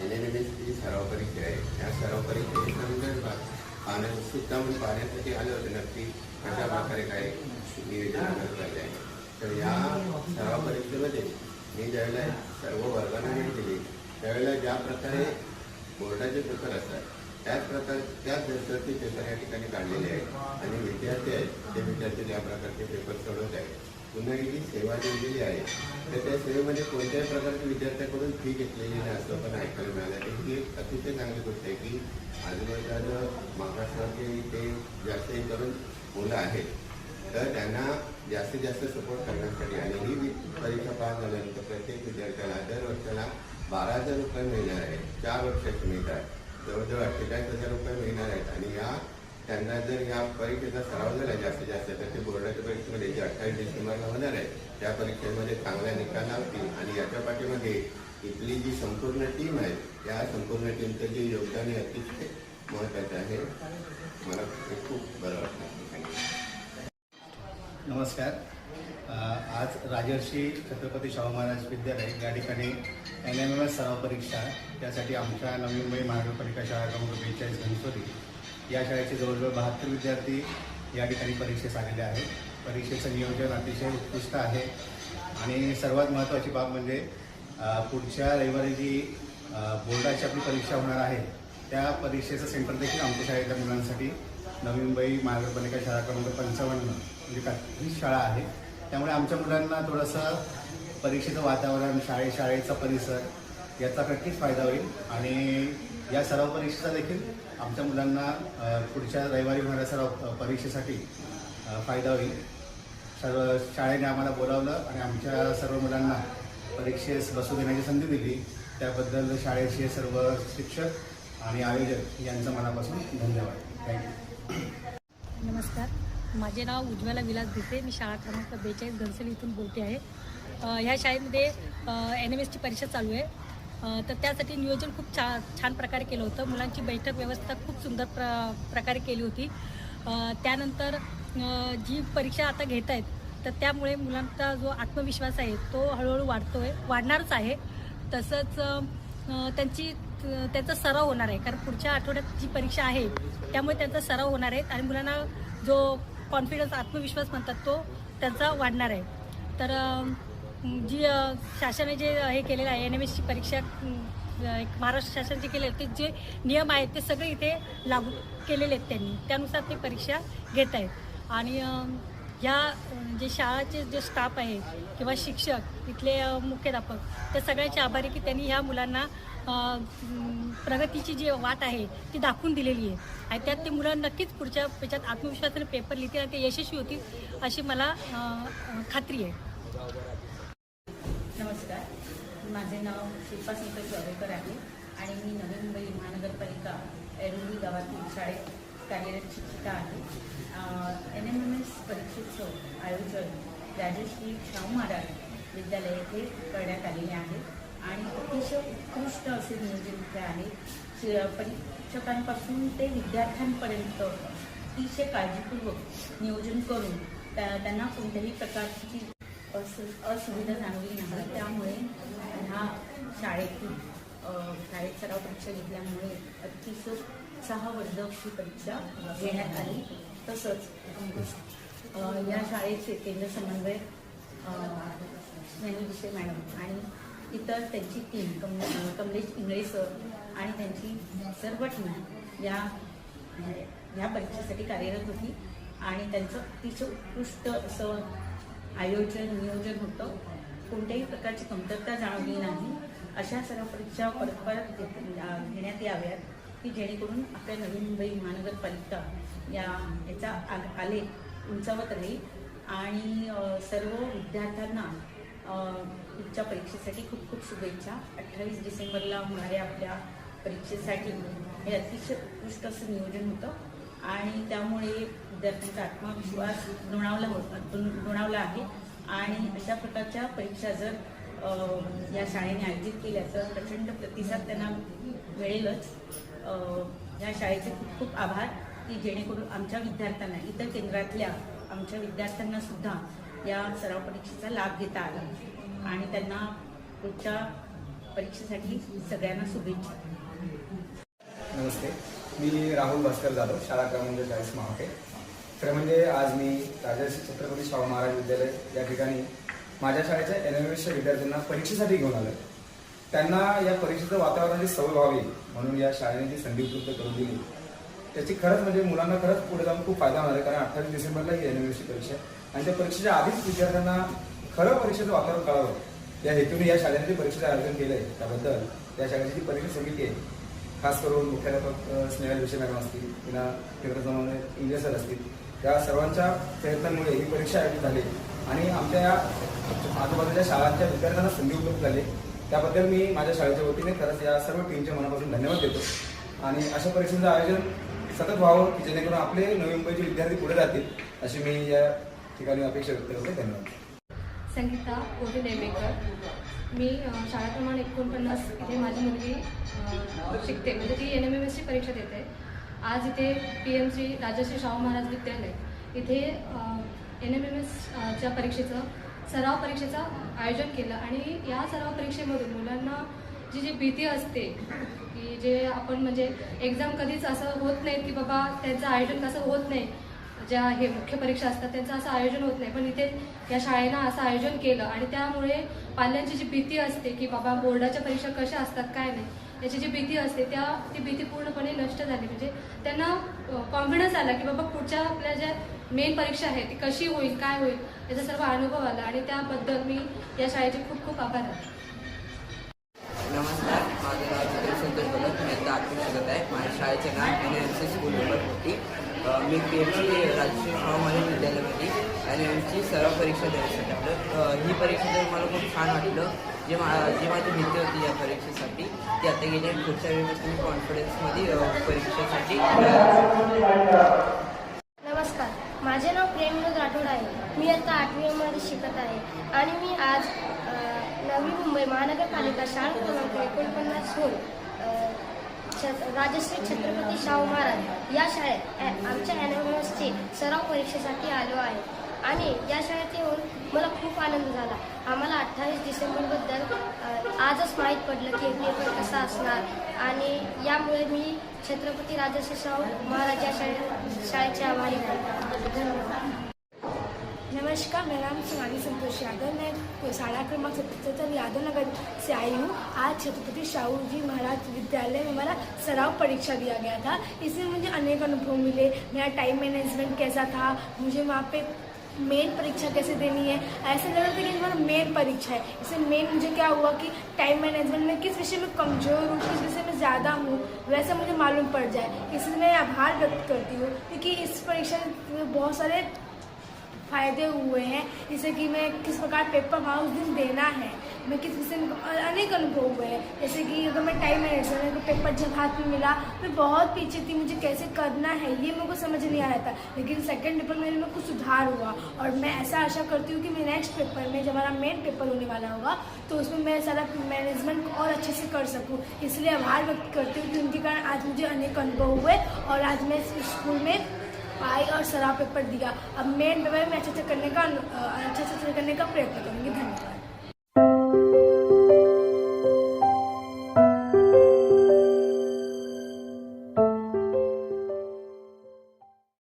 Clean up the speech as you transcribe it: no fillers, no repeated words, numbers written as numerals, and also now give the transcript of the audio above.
NMMSची सराव परीक्षा आहे. त्या सराव परीक्षेच्या संदर्भात सुद्धा म्हणून पाहण्यासाठी आलं होतं नक्की कशा प्रकारे काय नियोजन करत आहे. तर या सराव परीक्षेमध्ये मी ज्यावेळेला सर्व वर्गांना भेट दिली त्यावेळेला ज्या प्रकारे बोर्डाचे पेपर असतात त्याच दर्जाचे पेपर या ठिकाणी काढलेले आहेत आणि विद्यार्थी आहेत ते विद्यार्थी त्या प्रकारचे पेपर सोडवत आहेत. पुन्हा ही सेवा दिलेली आहे तर त्या सेवेमध्ये कोणत्याही प्रकारच्या विद्यार्थ्याकडून फी घेतलेली नाही असं पण ऐकायला मिळालं. ही एक अतिशय चांगली गोष्ट आहे की आजूबाजूला महाराष्ट्राचे ते जास्त करून मुलं आहेत तर त्यांना जास्तीत जास्त सपोर्ट करण्यासाठी आणि ही परीक्षा पास झाल्यानंतर प्रत्येक विद्यार्थ्याला दर वर्षाला 12,000 रुपये मिळणार आहेत. 4 वर्षाचे मिळतात. जवळजवळ 48,000 रुपये मिळणार आहेत आणि त्यांना जर या परीक्षेचा सराव झाला जास्तीत जास्त तर ते बोर्डाच्या परीक्षेमध्ये जे 28 डिसेंबरला होणार आहे त्या परीक्षेमध्ये चांगला निकाल लावतील. आणि याच्या पाठीमागे इथली जी संपूर्ण टीम आहे त्या संपूर्ण टीमचं जे योगदान आहे अतिशय महत्त्वाचं आहे. मला खूप बरं वाटतं. नमस्कार. आज राजर्षी छत्रपती शाहू महाराज विद्यालय या ठिकाणी NMMS सराव परीक्षा त्यासाठी आमच्या नवी मुंबई महानगरपालिका शाळा क्रमांक 42 घनसोली या शाळेचे जवळजवळ 72 विद्यार्थी या ठिकाणी परीक्षेस आलेले आहेत. परीक्षेचं नियोजन अतिशय उत्कृष्ट आहे आणि सर्वात महत्त्वाची बाब म्हणजे पुढच्या रविवारी जी बोर्डाची आपली परीक्षा होणार आहे त्या परीक्षेचं सेंटर देखील आमच्या शाळेतल्या मुलांसाठी नवी मुंबई महानगरपालिका शाळा क्रमांक 55 म्हणजे ही शाळा आहे. त्यामुळे आमच्या मुलांना थोडंसं परीक्षेचं वातावरण शाळेचा परिसर याचा नक्कीच फायदा होईल आणि या सराव परीक्षेचा देखील आमच्या मुलांना पुढच्या रविवारी होणाऱ्या सराव परीक्षेसाठी फायदा होईल. सर्व शाळेने आम्हाला बोलावलं आणि आमच्या सर्व मुलांना परीक्षेस बसू देण्याची संधी दिली त्याबद्दल शाळेचे सर्व शिक्षक आणि आयोजक यांचं मनापासून धन्यवाद. थँक्यू. नमस्कार. माझे नाव उज्ज्वला विलास भिसे. मी शाळा क्रमांक 42 घनसोली इथून बोलते आहे. ह्या शाळेमध्ये NMMSची परीक्षा चालू आहे. तर त्यासाठी नियोजन खूप छान प्रकारे केलं होतं. मुलांची बैठक व्यवस्था खूप सुंदर प्रकारे केली होती. त्यानंतर जी परीक्षा आता घेत आहेत तर त्यामुळे मुलांचा जो आत्मविश्वास आहे तो हळूहळू वाढणारच आहे. तसंच त्यांचा सराव होणार आहे कारण पुढच्या आठवड्यात जी परीक्षा आहे त्यामुळे त्यांचा सराव होणार आहे आणि मुलांना जो कॉन्फिडन्स आत्मविश्वास म्हणतात तो त्यांचा वाढणार आहे. तर जी शासनाने जे हे केलेलं आहे NMMSची परीक्षा एक महाराष्ट्र शासन जे केले ते जे नियम आहेत ते सगळे इथे लागू केलेले आहेत त्यांनी त्यानुसार ते परीक्षा घेत आहेत. आणि ह्या जे शाळाचे जे स्टाफ आहे किंवा शिक्षक इथले मुख्याध्यापक ते सगळ्यांचे आभारी की त्यांनी ह्या मुलांना प्रगतीची जी वाट आहे ती दाखवून दिलेली आहे आणि त्यात ते मुलं नक्कीच पुढच्या याच्यात आत्मविश्वासाने पेपर लिहितील आणि ते यशस्वी होतील अशी मला खात्री आहे. नमस्कार. माझे नाव शिल्पा संतोष जावेकर आहे आणि मी नवी मुंबई महानगरपालिका ऐरोली गावातील शाळेत कार्यरत शिक्षिका आहे. NMMS परीक्षेचं आयोजन राजर्षी शाहू महाराज विद्यालय येथे करण्यात आलेले आहे आणि अतिशय उत्कृष्ट असे नियोजन इथे आहे. परीक्षकांपासून ते विद्यार्थ्यांपर्यंत अतिशय काळजीपूर्वक नियोजन करून त्यांना कोणत्याही प्रकारची असुविधा जाणवली नाही. त्यामुळे ह्या शाळेत सराव परीक्षा घेतल्यामुळे अतिशय उत्साहवर्धक ही परीक्षा घेण्यात आली. तसंच या शाळेचे केंद्र समन्वय स्नेहल भिसे मॅडम आणि इतर त्यांची टीम कमलेश इंगळे सर आणि त्यांची सर्व टीम या परीक्षेसाठी कार्यरत होती आणि त्यांचं अतिशय उत्कृष्ट असं नियोजन होतं. कोणत्याही प्रकारची कमतरता जाणवली नाही. अशा सर्व परीक्षा परत घेण्यात याव्यात की जेणेकरून आपल्या नवी मुंबई महानगरपालिका याचा आलेख उंचावत राहील आणि सर्व विद्यार्थ्यांना पुढच्या परीक्षेसाठी खूप खूप शुभेच्छा. 28 डिसेंबरला होणाऱ्या आपल्या परीक्षेसाठी हे अतिशय उत्कृष्ट असं नियोजन होतं आणि त्यामुळे विद्यार्थ्यांचा आत्मविश्वास दुणावला आहे आणि अशा प्रकारच्या परीक्षा जर या शाळेने आयोजित केल्या तर प्रचंड प्रतिसाद त्यांना मिळेलच. या शाळेचे खूप खूप आभार की जेणेकरून आमच्या विद्यार्थ्यांना इतर केंद्रातल्या आमच्या विद्यार्थ्यांना सुद्धा या सराव परीक्षेचा लाभ घेता आला आणि त्यांना पुढच्या परीक्षेसाठी सगळ्यांना शुभेच्छा. नमस्ते, मी राहुल भास्कर जाधव, शाळा क्रमांक 40 महाटे. खरं म्हणजे आज मी राजर्षी छत्रपती शाहू महाराज विद्यालय या ठिकाणी माझ्या शाळेच्या NMMSच्या विद्यार्थ्यांना परीक्षेसाठी घेऊन आलो. त्यांना या परीक्षेचं वातावरणाची सवय व्हावी म्हणून या शाळेने जी संधी उपलब्ध करून दिली त्याची खरंच म्हणजे मुलांना खरंच पुढे जाऊन खूप फायदा होणार आहे. कारण 28 डिसेंबरला ही NMMSची परीक्षा आहे आणि त्या परीक्षेच्या आधीच विद्यार्थ्यांना खरं परीक्षेचं वातावरण कळावं या हेतूने या शाळेने जे परीक्षेचं आयोजन केलं आहे त्याबद्दल त्या शाळेची जी परीक्षा समिती आहे, खास करून मुख्याध्यापक स्नेहल विषय मॅडम असतील किंवा इंग्लिश सर असतील, या सर्वांच्या प्रयत्नांमुळे ही परीक्षा आयोजित झाली आणि आमच्या या आजूबाजूच्या शाळांच्या विद्यार्थ्यांना संधी उपलब्ध झाली. त्याबद्दल मी माझ्या शाळेच्या वतीने खरंच या सर्व टीमच्या मनापासून धन्यवाद देतो आणि अशा परीक्षेचं आयोजन सतत व्हावं की जेणेकरून आपले नवी मुंबईचे विद्यार्थी पुढे जातील अशी मी या ठिकाणी अपेक्षा व्यक्त करतो. धन्यवाद. संगीता ओझे नेमेकर. मी शाळा क्रमांक 49 इथे माझी मुलगी शिकते, म्हणजे ती NMMSची परीक्षा देते. आज इथे PM श्री राजर्षी शाहू महाराज विद्यालय इथे NMMSच्या परीक्षेचं सराव परीक्षेचं आयोजन केलं आणि या सराव परीक्षेमधून मुलांना जी भीती असते की जे आपण म्हणजे एक्झाम कधीच असं होत नाही की बाबा त्यांचं आयोजन कसं होत नाही, ज्या हे मुख्य परीक्षा असतात त्यांचं असं आयोजन होत नाही, पण इथे या शाळेनं असं आयोजन केलं आणि त्यामुळे पाल्यांची जी भीती असते की बाबा बोर्डाच्या परीक्षा कशा असतात काय नाही याची जी भीती असते ती भीती पूर्णपणे नष्ट झाली. म्हणजे त्यांना कॉन्फिडन्स आला की बाबा पुढच्या आपल्या ज्या मेन परीक्षा आहे ती कशी होईल काय होईल याचा सर्व अनुभव आला आणि त्याबद्दल मी या शाळेचे खूप खूप आभार आहे. नमस्कार, माझं नाव सदर संतोष बोलत. मी आता 8वी शिकत आहे. माझ्या शाळेचे नाव NMMS स्कूल नंबर 40. मी PMC राजर्षी शाहू महाराज विद्यालयामध्ये NMMSची सराव परीक्षा द्यायसाठी आपलं ही परीक्षा देऊन मला खूप छान वाटलं. जी माझी भीती होती या परीक्षेसाठी ती आता गेली आणि पुढच्या वेळेपासून कॉन्फिडन्समध्ये परीक्षेसाठी. नमस्कार, माझे नाव प्रेमविनोद राठोड आहे. मी आता 8वीमध्ये शिकत आहे आणि मी आज नवी मुंबई महानगरपालिका शाळा क्रमांक 49 राजश्री छत्रपती शाहू महाराज या शाळेत आमच्या NMMSची सराव परीक्षेसाठी आलो आहे आणि या शाळेत येऊन मला खूप आनंद झाला. आम्हाला 28 डिसेंबरबद्दल आजच माहीत पडलं की पेपर कसा असणार आणि यामुळे मी छत्रपती राजर्षी शाहू महाराज या शाळेचे आभारी आहे. धन्यवाद. नमस्कार, मेरा नाम सोनाली संतोष यादव. मैं शाला क्रमांक 77 यादव नगर से आई हूँ. आज छत्रपति शाहू जी महाराज विद्यालय में हमारा सराव परीक्षा दिया गया था. इसमें मुझे अनेक अनुभव मिले. मेरा टाइम मैनेजमेंट कैसा था, मुझे वहाँ पे मेन परीक्षा कैसे देनी है, ऐसा लग रहा था कि हमारा मेन परीक्षा है. इसमें मेन मुझे क्या हुआ कि टाइम मैनेजमेंट में किस विषय में कमज़ोर हूँ, किस विषय में ज़्यादा हूँ, वैसा मुझे मालूम पड़ जाए. इसलिए मैं आभार व्यक्त करती हूँ क्योंकि इस परीक्षा में बहुत सारे फ़ायदे हुए हैं. जैसे कि मैं किस प्रकार पेपर वहाँ उस दिन देना है, मैं किस विषय में अनेक अनुभव हुए हैं. जैसे कि अगर मैं टाइम मैनेजमेंट को पेपर जब हाथ में मिला मैं बहुत पीछे थी, मुझे कैसे करना है ये मेरे को समझ नहीं आ रहा था. लेकिन सेकंड पेपर में कुछ सुधार हुआ और मैं ऐसा आशा करती हूँ कि मैं नेक्स्ट पेपर में जब हमारा मेन पेपर होने वाला होगा तो उसमें मैं सारा मैनेजमेंट और अच्छे से कर सकूँ. इसलिए आभार व्यक्त करती हूँ कि उनके कारण आज मुझे अनेक अनुभव हुए और आज मैं स्कूल में आई और सराव पेपर दिया. अब मेन पेपर में अच्छे से करने का प्रयत्न करूँगी. धन्यवाद.